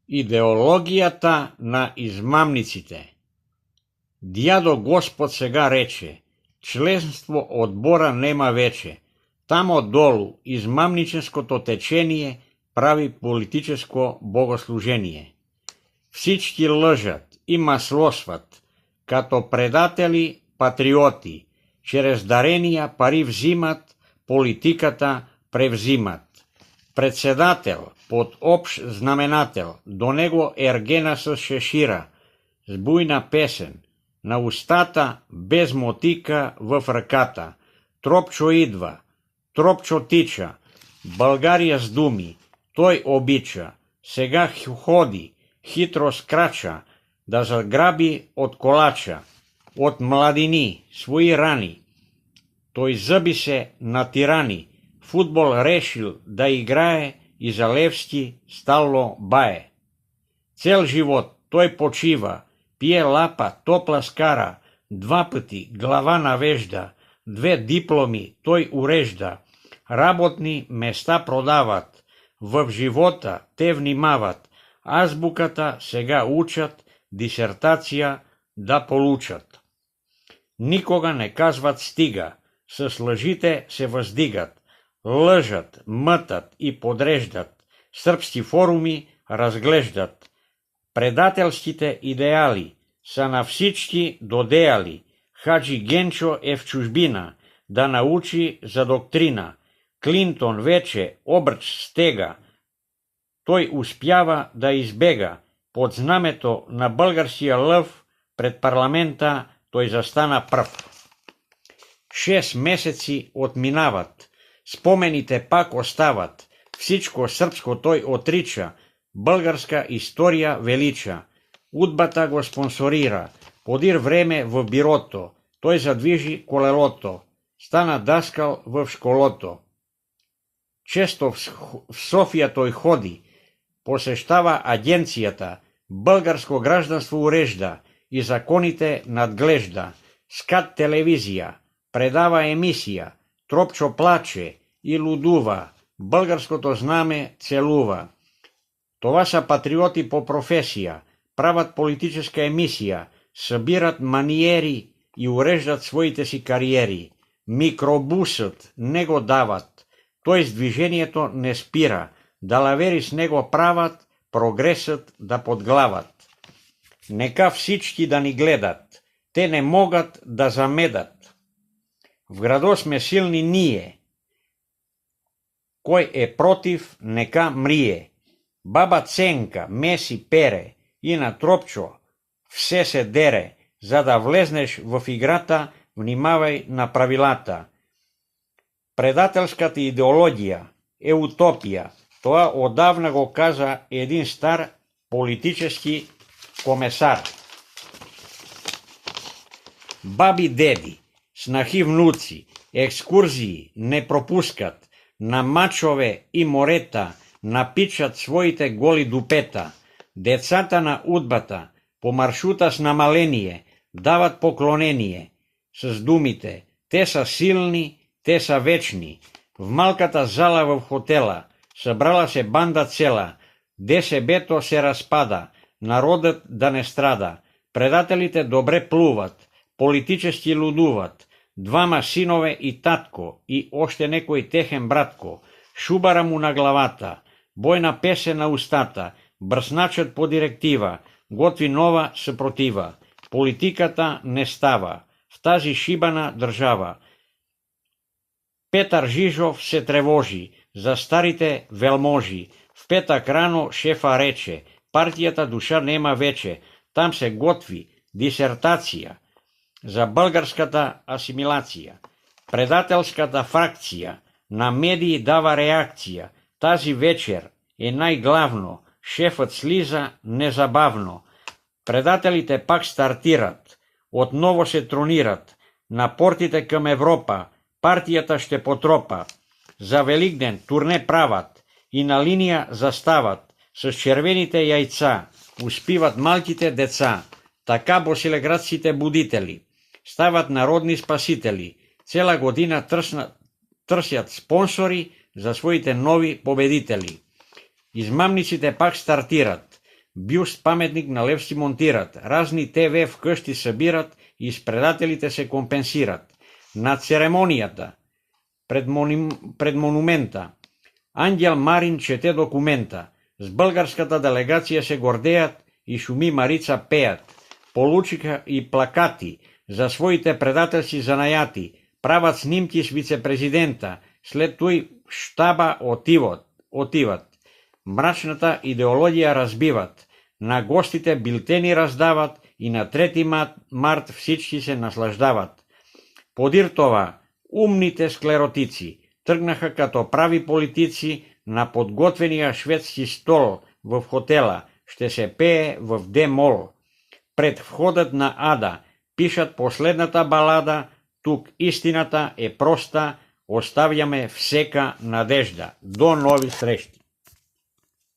Идеологијата на измамниците. Дјадо Господ сега рече, членство од Бора нема вече. Тамо долу измамническото течение прави политическо богослужение. Всички лжат и маслосват, като предатели патриоти, чрез даренија пари взимат, политиката превзимат. Председател под опш знаменател, до него ергена со шешира, с бујна песен, на устата без мотика в раката. Тропчо идва, тропчо тича, Българија с думи, тој обича, сега ходи, хитро скрача, да заграби од колача, од младини, своји рани. Тој зъби се на тирани, фудбал решил да играе и за Левски стало бае. Цел живот тој почива, пие лапа, топла скара, 2 пати глава навежда, 2 дипломи тој урежда, работни места продават, в живота те внимават, азбуката сега учат, дисертација да получат. Никога не казват стига, с лъжите се въздигат, лъжат, мътат и подреждат, српски форуми разглеждат. Предателските идеали са на всички додеали. Хаджи Генчо е в чужбина да научи за доктрина. Клинтон вече обрч стега. Тој успява да избега. Под знамето на българския лъв пред парламента тој застана прв. 6 месеци отминават, спомените пак остават, всичко српско тој отрича, българска историја велича. Удбата го спонсорира, подир време в бирото, тој задвижи колелото, стана даскал в школото. Често в Софија тој ходи, посештава агенцијата, българско гражданство урежда и законите надглежда, скат телевизија, предава емисија, Тропчо плаче и лудува, българското знаме целува. Това са патриоти по професија, прават политическа емисија, събират маниери и уреждат своите си кариери. Микробусът не го дават, тој с движението не спира, далавери с него прават, прогресът да подглават. Нека всички да ни гледат, те не могат да замедат. В градо сме силни ние, кој е против, нека мрие. Баба Ценка меси пере и на Тропчо все се дере. За да влезнеш в играта, внимавај на правилата. Предателската идеологија е утопија. Тоа одавна го каза един стар политически комесар. Баби, деди, снахи, внуци, екскурзии не пропускат, на мачове и морета напичат своите голи дупета. Децата на удбата по маршрута с намаление дават поклонение с думите: те са силни, те са вечни. В малката зала в хотела събрала се банда цела, ДСБ-то се разпада, народът да не страда. Предателите добре плуват, политически лудуват, 2 синове и татко и още некој техен братко, шубара му на главата, бойна песен на устата, брсначат по директива, готви нова съпротива. Политиката не става в тази шибана држава. Петар Жижов се тревожи за старите велможи. В петак рано шефа рече: партијата душа нема вече, там се готви дисертација за българската асимилација. Предателската фракција на медии дава реакција. Тази вечер е најглавно, шефът слиза незабавно. Предателите пак стартират, отново се тронират, на портите към Европа партијата ще потропа. За Великден турне прават и на линија застават, с червените јајца успиват малките деца. Така босилеградските будители стават народни спасители, цела година трсят спонсори за своите нови победители. Измамниците пак стартират, бюст паметник на Лев си монтират, разни ТВ вкъщи събират и изпредателите се компенсират. На церемонията, пред монумента, Ангел Марин чете документа, с българската делегация се гордеят и Шуми Марица пеят, получиха и плакати за своите предателски занаяти, прават снимки с вице-президента, след тој штаба отиват. Мрачната идеологија разбиват, на гостите билтени раздават и на 3 март всички се наслаждават. Подир това, умните склеротици тргнаха като прави политици на подготвения шведски стол в хотела, ще се пее в Д-мол. Пред входът на Ада пишат последната балада, тук истината е проста, оставяме всека надежда. До нови срещи!